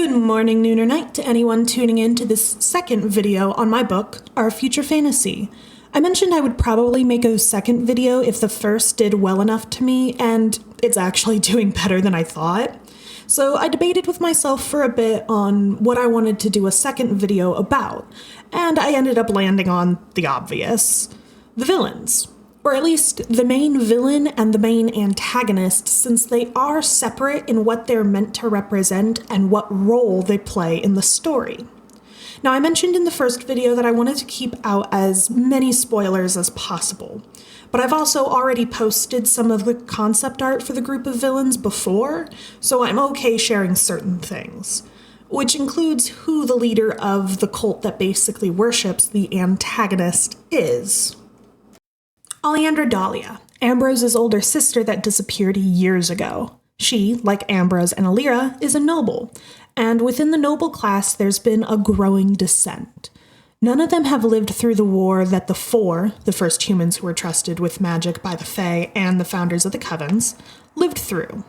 Good morning, noon, or night to anyone tuning in to this second video on my book, Our Future Fantasy. I mentioned I would probably make a second video if the first did well enough to me, and it's actually doing better than I thought. So I debated with myself for a bit on what I wanted to do a second video about, and I ended up landing on the obvious: the villains. Or at least the main villain and the main antagonist, since they are separate in what they're meant to represent and what role they play in the story. Now, I mentioned in the first video that I wanted to keep out as many spoilers as possible, but I've also already posted some of the concept art for the group of villains before, so I'm okay sharing certain things, which includes who the leader of the cult that basically worships the antagonist is. Alliandra Dahlia, Ambrose's older sister that disappeared years ago. She, like Ambrose and Alira, is a noble, and within the noble class there's been a growing dissent. None of them have lived through the war that the Four, the first humans who were trusted with magic by the Fae and the founders of the Covens, lived through.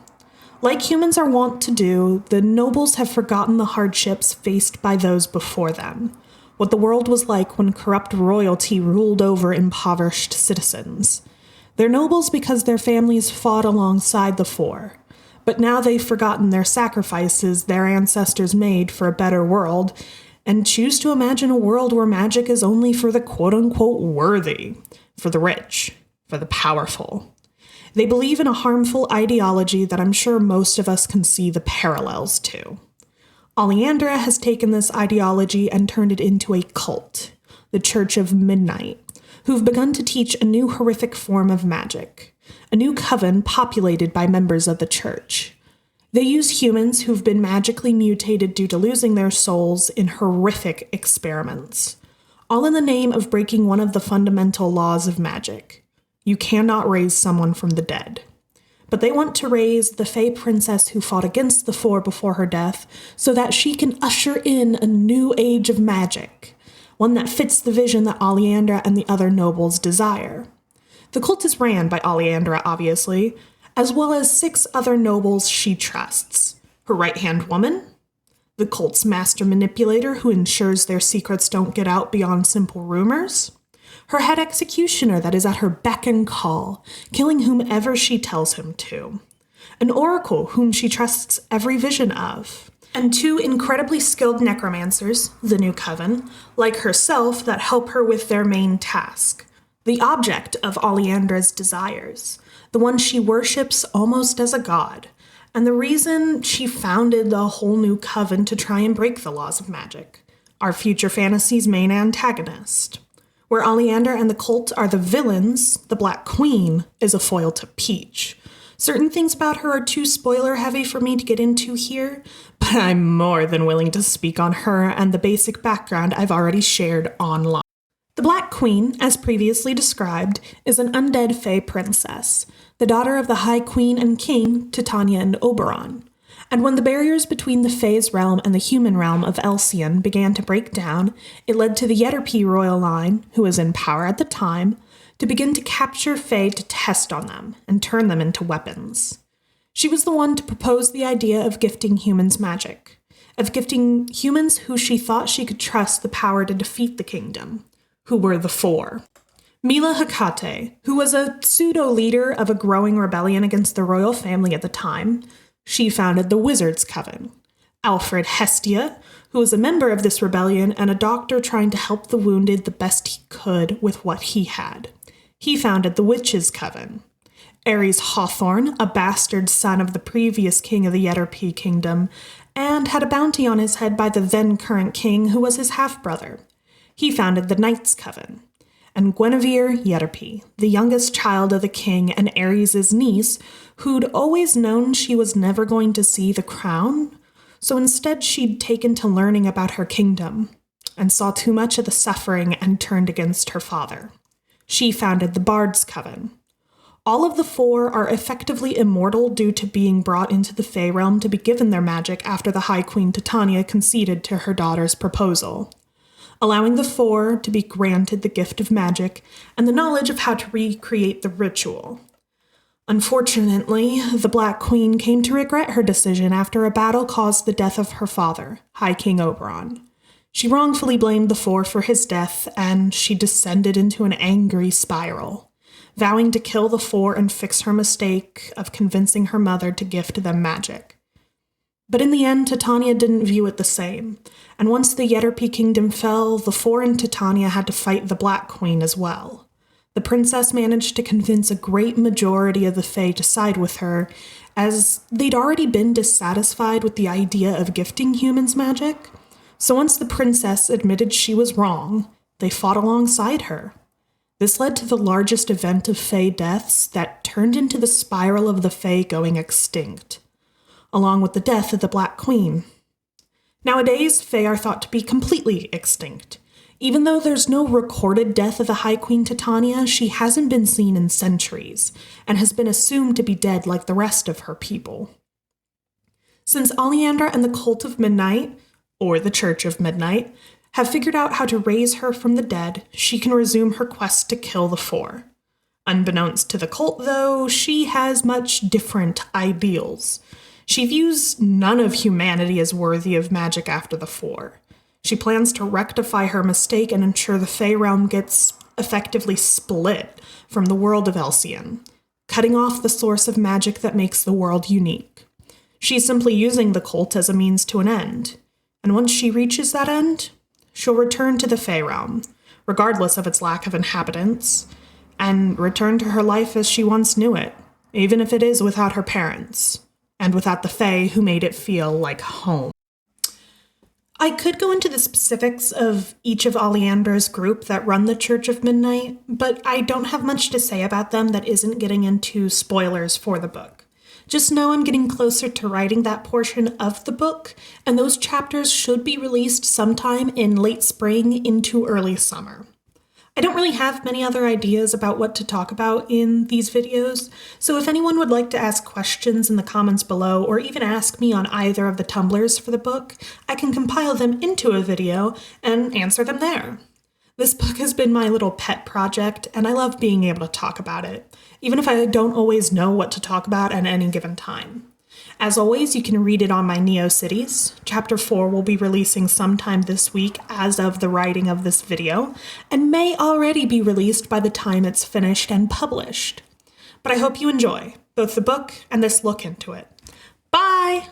Like humans are wont to do, the nobles have forgotten the hardships faced by those before them. What the world was like when corrupt royalty ruled over impoverished citizens. They're nobles because their families fought alongside the Four, but now they've forgotten their sacrifices their ancestors made for a better world, and choose to imagine a world where magic is only for the quote-unquote worthy, for the rich, for the powerful. They believe in a harmful ideology that I'm sure most of us can see the parallels to. Alliandra has taken this ideology and turned it into a cult, the Church of Midnight, who've begun to teach a new horrific form of magic, a new coven populated by members of the church. They use humans who've been magically mutated due to losing their souls in horrific experiments, all in the name of breaking one of the fundamental laws of magic. You cannot raise someone from the dead. But they want to raise the Fae princess who fought against the Four before her death so that she can usher in a new age of magic, one that fits the vision that Alliandra and the other nobles desire. The cult is ran by Alliandra, obviously, as well as 6 other nobles she trusts. Her right-hand woman, the cult's master manipulator who ensures their secrets don't get out beyond simple rumors, her head executioner that is at her beck and call, killing whomever she tells him to, an oracle whom she trusts every vision of, and 2 incredibly skilled necromancers, the New Coven, like herself that help her with their main task, the object of Alliandra's desires, the one she worships almost as a god, and the reason she founded the whole new coven to try and break the laws of magic, Our Future Fantasy's main antagonist. Where Alliandra and the cult are the villains, the Black Queen is a foil to Peach. Certain things about her are too spoiler-heavy for me to get into here, but I'm more than willing to speak on her and the basic background I've already shared online. The Black Queen, as previously described, is an undead Fae princess, the daughter of the High Queen and King, Titania and Oberon. And when the barriers between the Fae's realm and the human realm of Elcyon began to break down, it led to the Ytterpii royal line, who was in power at the time, to begin to capture Fae to test on them and turn them into weapons. She was the one to propose the idea of gifting humans magic, of gifting humans who she thought she could trust the power to defeat the kingdom, who were the Four. Mila Hecate, who was a pseudo-leader of a growing rebellion against the royal family at the time, she founded the Wizards' Coven. Alfred Hestia, who was a member of this rebellion and a doctor trying to help the wounded the best he could with what he had. He founded the Witches' Coven. Ares Hawthorne, a bastard son of the previous king of the Ytterpii kingdom, and had a bounty on his head by the then-current king who was his half-brother. He founded the Knights' Coven. And Guinevere Ytterpii, the youngest child of the king and Ares' niece, who'd always known she was never going to see the crown, so instead she'd taken to learning about her kingdom, and saw too much of the suffering and turned against her father. She founded the Bards' Coven. All of the Four are effectively immortal due to being brought into the Fae realm to be given their magic after the High Queen Titania conceded to her daughter's proposal, allowing the Four to be granted the gift of magic and the knowledge of how to recreate the ritual. Unfortunately, the Black Queen came to regret her decision after a battle caused the death of her father, High King Oberon. She wrongfully blamed the Four for his death, and she descended into an angry spiral, vowing to kill the Four and fix her mistake of convincing her mother to gift them magic. But in the end, Titania didn't view it the same, and once the Ytterpi kingdom fell, the Four and Titania had to fight the Black Queen as well. The princess managed to convince a great majority of the Fae to side with her, as they'd already been dissatisfied with the idea of gifting humans magic. So once the princess admitted she was wrong, they fought alongside her. This led to the largest event of Fae deaths that turned into the spiral of the Fae going extinct, along with the death of the Black Queen. Nowadays, Fae are thought to be completely extinct. Even though there's no recorded death of the High Queen Titania, she hasn't been seen in centuries, and has been assumed to be dead like the rest of her people. Since Oleander and the Cult of Midnight, or the Church of Midnight, have figured out how to raise her from the dead, she can resume her quest to kill the Four. Unbeknownst to the cult, though, she has much different ideals. She views none of humanity as worthy of magic after the Four. She plans to rectify her mistake and ensure the Fae realm gets effectively split from the world of Elcyon, cutting off the source of magic that makes the world unique. She's simply using the cult as a means to an end, and once she reaches that end, she'll return to the Fae realm, regardless of its lack of inhabitants, and return to her life as she once knew it, even if it is without her parents, and without the Fae who made it feel like home. I could go into the specifics of each of Oleander's group that run the Church of Midnight, but I don't have much to say about them that isn't getting into spoilers for the book. Just know I'm getting closer to writing that portion of the book, and those chapters should be released sometime in late spring into early summer. I don't really have many other ideas about what to talk about in these videos, so if anyone would like to ask questions in the comments below or even ask me on either of the Tumblrs for the book, I can compile them into a video and answer them there. This book has been my little pet project, and I love being able to talk about it, even if I don't always know what to talk about at any given time. As always, you can read it on my NeoCities. Chapter 4 will be releasing sometime this week as of the writing of this video, and may already be released by the time it's finished and published. But I hope you enjoy both the book and this look into it. Bye!